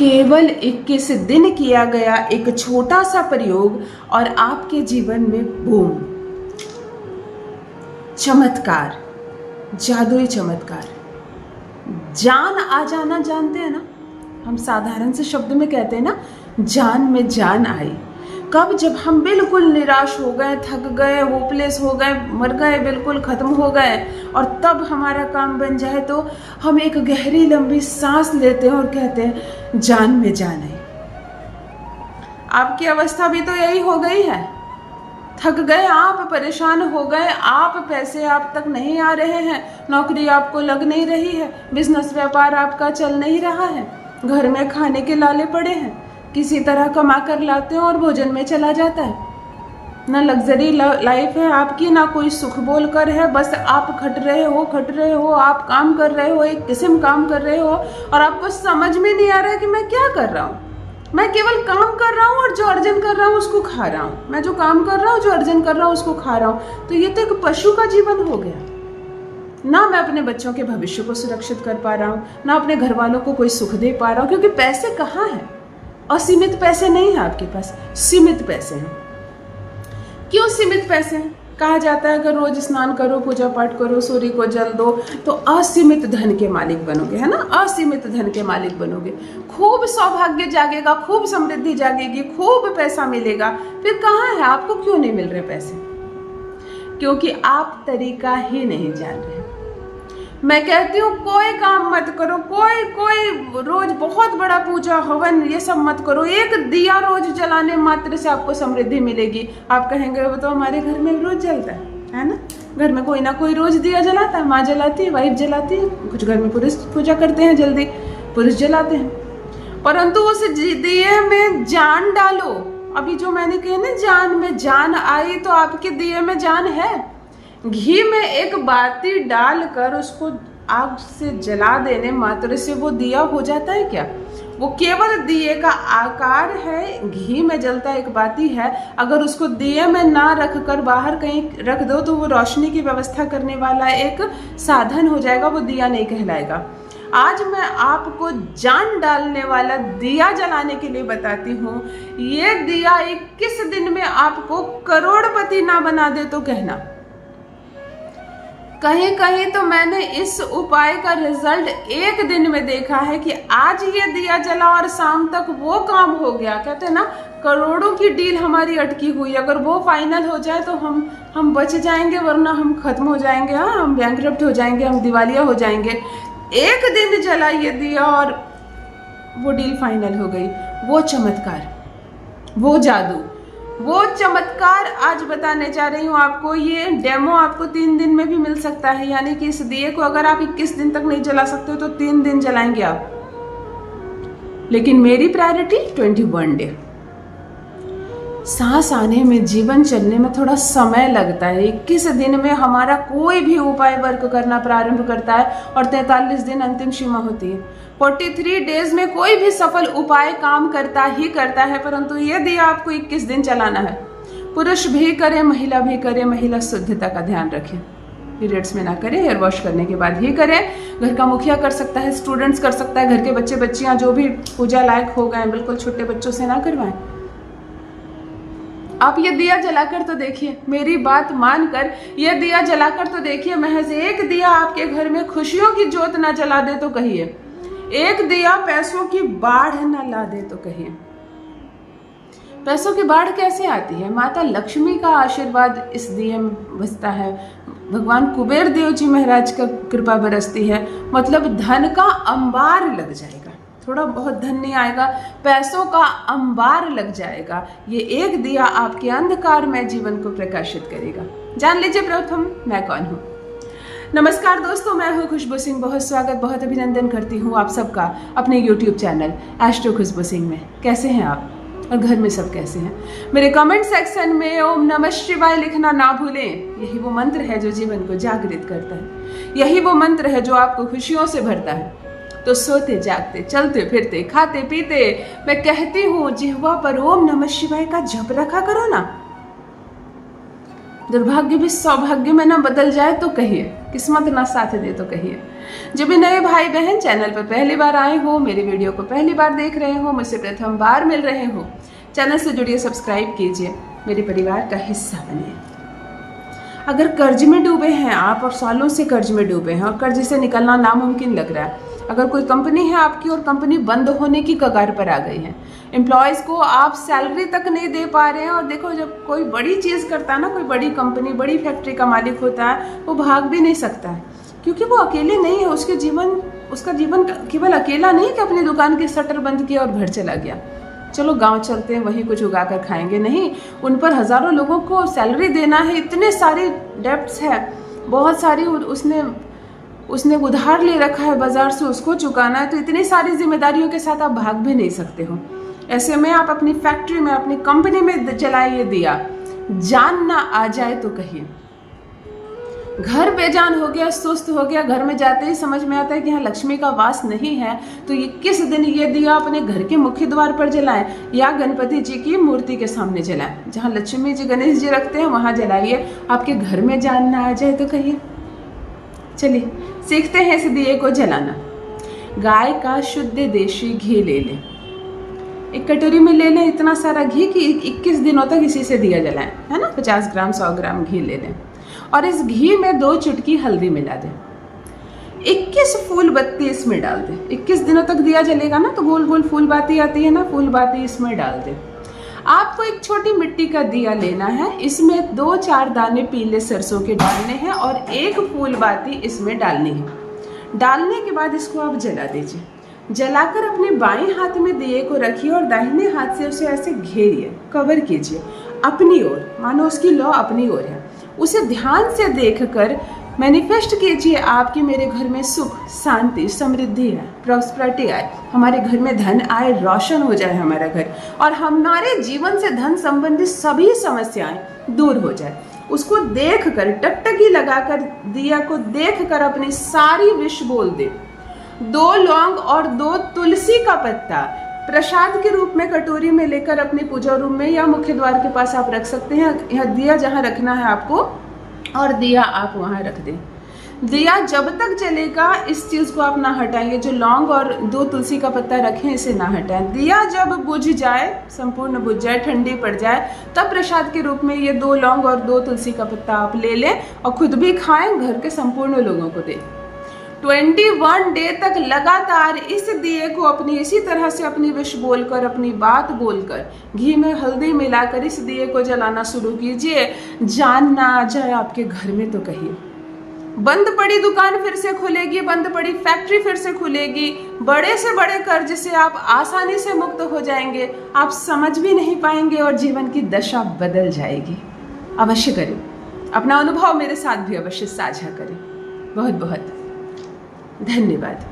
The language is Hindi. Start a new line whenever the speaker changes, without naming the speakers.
केवल 21 दिन किया गया एक छोटा सा प्रयोग और आपके जीवन में बूम, चमत्कार, जादुई चमत्कार, जान आ जाना। जानते हैं ना, हम साधारण से शब्द में कहते हैं ना, जान में जान आई। कब? जब हम बिल्कुल निराश हो गए, थक गए, होपलेस हो गए, मर गए, बिल्कुल ख़त्म हो गए, और तब हमारा काम बन जाए तो हम एक गहरी लंबी सांस लेते हैं और कहते हैं जान में जान आई। आपकी अवस्था भी तो यही हो गई है। थक गए आप, परेशान हो गए आप, पैसे आप तक नहीं आ रहे हैं, नौकरी आपको लग नहीं रही है, बिजनेस व्यापार आपका चल नहीं रहा है, घर में खाने के लाले पड़े हैं, किसी तरह कमा कर लाते हैं और भोजन में चला जाता है। ना लग्जरी लाइफ है आपकी, ना कोई सुख बोल कर है, बस आप खट रहे हो, आप काम कर रहे हो, एक किस्म काम कर रहे हो, और आपको समझ में नहीं आ रहा है कि मैं क्या कर रहा हूँ। मैं केवल काम कर रहा हूँ और जो अर्जन कर रहा हूँ उसको खा रहा हूँ। मैं जो काम कर रहा हूँ, जो अर्जन कर रहा हूँ उसको खा रहा हूँ। तो ये तो एक पशु का जीवन हो गया। ना मैं अपने बच्चों के भविष्य को सुरक्षित कर पा रहा हूँ, ना अपने घर वालों को कोई सुख दे पा रहा हूँ, क्योंकि पैसे कहाँ हैं? असीमित पैसे नहीं है आपके पास, सीमित पैसे हैं। क्यों सीमित पैसे हैं? कहा जाता है अगर रोज स्नान करो, पूजा पाठ करो, सूर्य को जल दो तो असीमित धन के मालिक बनोगे, है ना? असीमित धन के मालिक बनोगे, खूब सौभाग्य जागेगा, खूब समृद्धि जागेगी, खूब पैसा मिलेगा। फिर कहाँ है? आपको क्यों नहीं मिल रहे पैसे? क्योंकि आप तरीका ही नहीं जान रहे। मैं कहती हूँ कोई काम मत करो, कोई रोज बहुत बड़ा पूजा हवन ये सब मत करो, एक दिया रोज जलाने मात्र से आपको समृद्धि मिलेगी। आप कहेंगे वो तो हमारे घर में रोज जलता है ना? घर में कोई ना कोई रोज दिया जलाता है, माँ जलाती है, वाइफ जलाती है, कुछ घर में पुरुष पूजा करते हैं, जल्दी पुरुष जलाते हैं। परंतु उस दिए में जान डालो। अभी जो मैंने कहा ना, जान में जान आई, तो आपके दिए में जान है। घी में एक बाती डालकर उसको आग से जला देने मात्र से वो दिया हो जाता है क्या? वो केवल दिए का आकार है, घी में जलता एक बाती है। अगर उसको दिए में ना रख कर बाहर कहीं रख दो तो वो रोशनी की व्यवस्था करने वाला एक साधन हो जाएगा, वो दिया नहीं कहलाएगा। आज मैं आपको जान डालने वाला दिया जलाने के लिए बताती हूँ। ये दिया 21 दिन में आपको करोड़पति ना बना दे तो कहना। कहीं कहीं तो मैंने इस उपाय का रिजल्ट एक दिन में देखा है कि आज ये दिया जला और शाम तक वो काम हो गया। कहते हैं ना, करोड़ों की डील हमारी अटकी हुई, अगर वो फाइनल हो जाए तो हम बच जाएंगे, वरना हम खत्म हो जाएंगे। हाँ, हम बैंकरप्ट हो जाएंगे, हम दिवालिया हो जाएंगे। एक दिन जला ये दिया और वो डील फाइनल हो गई। वो चमत्कार, वो जादू, वो चमत्कार आज बताने जा रही हूँ आपको। ये डेमो आपको 3 दिन में भी मिल सकता है, यानी कि इस दिए को अगर आप 21 दिन तक नहीं जला सकते तो 3 दिन जलाएंगे आप। लेकिन मेरी प्रायोरिटी 21 डे। सांस आने में, जीवन चलने में थोड़ा समय लगता है। 21 दिन में हमारा कोई भी उपाय वर्क करना प्रारंभ करता है और 43 दिन अंतिम सीमा होती है। 43 डेज में कोई भी सफल उपाय काम करता ही करता है, परंतु ये दिया आपको 21 दिन चलाना है। पुरुष भी करे, महिला भी करे, महिला शुद्धता का ध्यान रखें, पीरियड्स में ना करें, हेयर वॉश करने के बाद ही करें। घर का मुखिया कर सकता है, स्टूडेंट्स कर सकता है, घर के बच्चे बच्चियां जो भी पूजा लायक हो गए, बिल्कुल छोटे बच्चों से ना करवाएं। आप ये दिया जलाकर तो देखिए, मेरी बात मानकर ये दिया जलाकर तो देखिए। महज एक दिया आपके घर में खुशियों की जोत ना जला दे तो कहिए, एक दिया पैसों की बाढ़ ना ला दे तो कहिए। पैसों की बाढ़ कैसे आती है? माता लक्ष्मी का आशीर्वाद इस दिए में बसता है, भगवान कुबेर देव जी महाराज का कृपा बरसती है, मतलब धन का अंबार लग जाएगा। थोड़ा बहुत धन नहीं आएगा, पैसों का अंबार लग जाएगा। ये एक दिया आपके अंधकारमय जीवन को प्रकाशित करेगा। जान लीजिए प्रथम मैं कौन हूँ। नमस्कार दोस्तों, मैं हूँ खुशबू सिंह। बहुत स्वागत, बहुत अभिनंदन करती हूँ आप सबका अपने YouTube चैनल एस्ट्रो खुशबू सिंह में। कैसे हैं आप और घर में सब कैसे हैं? मेरे कमेंट सेक्शन में ओम नमः शिवाय लिखना ना भूलें। यही वो मंत्र है जो जीवन को जागृत करता है, यही वो मंत्र है जो आपको खुशियों से भरता है। तो सोते जागते, चलते फिरते, खाते पीते मैं कहती हूँ जिह्वा पर ओम नमः शिवाय का जप रखा करो ना। दुर्भाग्य भी सौभाग्य में ना बदल जाए तो कहिए, किस्मत ना साथ दे तो कहिए। जो भी नए भाई बहन चैनल पर पहली बार आए हो, मेरी वीडियो को पहली बार देख रहे हो, मुझसे प्रथम बार मिल रहे हो, चैनल से जुड़िए, सब्सक्राइब कीजिए, मेरे परिवार का हिस्सा बनिए। अगर कर्ज में डूबे हैं आप और सालों से कर्ज में डूबे हैं और कर्ज से निकलना नामुमकिन लग रहा है, अगर कोई कंपनी है आपकी और कंपनी बंद होने की कगार पर आ गई है, एम्प्लॉयज़ को आप सैलरी तक नहीं दे पा रहे हैं, और देखो जब कोई बड़ी चीज़ करता है ना, कोई बड़ी कंपनी बड़ी फैक्ट्री का मालिक होता है, वो भाग भी नहीं सकता है, क्योंकि वो अकेले नहीं है। उसका जीवन केवल अकेला नहीं कि अपनी दुकान की शटर बंद किया और घर चला गया, चलो गांव चलते हैं वहीं कुछ उगा कर खाएंगे, नहीं, उन पर हज़ारों लोगों को सैलरी देना है, इतने सारे डेब्ट्स है, बहुत सारी उसने उधार ले रखा है बाजार से, उसको चुकाना है, तो इतनी सारी जिम्मेदारियों के साथ आप भाग भी नहीं सकते हो। ऐसे में आप अपनी फैक्ट्री में, अपनी कंपनी में जलाइए दिया, जान ना आ जाए तो कहिए। घर बेजान हो गया, सुस्त हो गया, घर में जाते ही समझ में आता है कि यहाँ लक्ष्मी का वास नहीं है, तो ये किस दिन ये दिया अपने घर के मुख्य द्वार पर जलाएं या गणपति जी की मूर्ति के सामने जलाएं। जहाँ लक्ष्मी जी गणेश जी रखते हैं वहाँ जलाइए, आपके घर में जान ना आ जाए तो कहिए। चलिए सीखते हैं इस दिए को जलाना। गाय का शुद्ध देशी घी ले लें, एक कटोरी में ले लें इतना सारा घी कि 21 दिनों तक इसी से दिया जलाएं, है ना। 50 ग्राम 100 ग्राम घी ले लें और इस घी में 2 चुटकी हल्दी मिला दें। 21 फूल बत्ती इसमें डाल दें। 21 दिनों तक दिया जलेगा ना, तो गोल गोल फूल बाती आती है ना, फूल बाती इसमें डाल दें। आपको एक छोटी मिट्टी का दिया लेना है, इसमें 2-4 दाने पीले सरसों के डालने हैं और 1 फूल बाती इसमें डालनी है। डालने के बाद इसको आप जला दीजिए। जलाकर अपने बाएं हाथ में दिए को रखिए और दाहिने हाथ से उसे ऐसे घेरिए, कवर कीजिए अपनी ओर, मानो उसकी लौ अपनी ओर है। उसे ध्यान से देखकर मैनिफेस्ट कीजिए आपकी मेरे घर में सुख, शांति, समृद्धि है, प्रॉस्पेरिटी आए, हमारे घर में धन आए, रोशन हो जाए हमारा घर, और हमारे जीवन से धन संबंधी सभी समस्याएं दूर हो जाए। उसको देखकर, टकटकी लगाकर, दिया को देखकर अपनी सारी विश बोल दे। 2 लौंग और 2 तुलसी का पत्ता प्रसाद के रूप में कटोरी में लेकर अपने पूजा रूम में या मुख्य द्वार के पास आप रख सकते हैं। यह दिया जहाँ रखना है आपको, और दिया आप वहाँ रख दें। दिया जब तक जलेगा इस चीज़ को आप ना हटाएंगे, जो लौंग और 2 तुलसी का पत्ता रखें इसे ना हटाएं। दिया जब बुझ जाए, संपूर्ण बुझ जाए, ठंडी पड़ जाए, तब प्रसाद के रूप में ये 2 लौंग और 2 तुलसी का पत्ता आप ले लें और खुद भी खाएं, घर के संपूर्ण लोगों को दें। 21 डे तक लगातार इस दिए को इसी तरह से अपनी विश बोलकर, अपनी बात बोलकर, घी में हल्दी मिलाकर इस दिए को जलाना शुरू कीजिए। जान ना आ जाए आपके घर में तो कहिए। बंद पड़ी दुकान फिर से खुलेगी, बंद पड़ी फैक्ट्री फिर से खुलेगी, बड़े से बड़े कर्ज से आप आसानी से मुक्त हो जाएंगे, आप समझ भी नहीं पाएंगे और जीवन की दशा बदल जाएगी। अवश्य करें, अपना अनुभव मेरे साथ भी अवश्य साझा करें। बहुत बहुत धन्यवाद।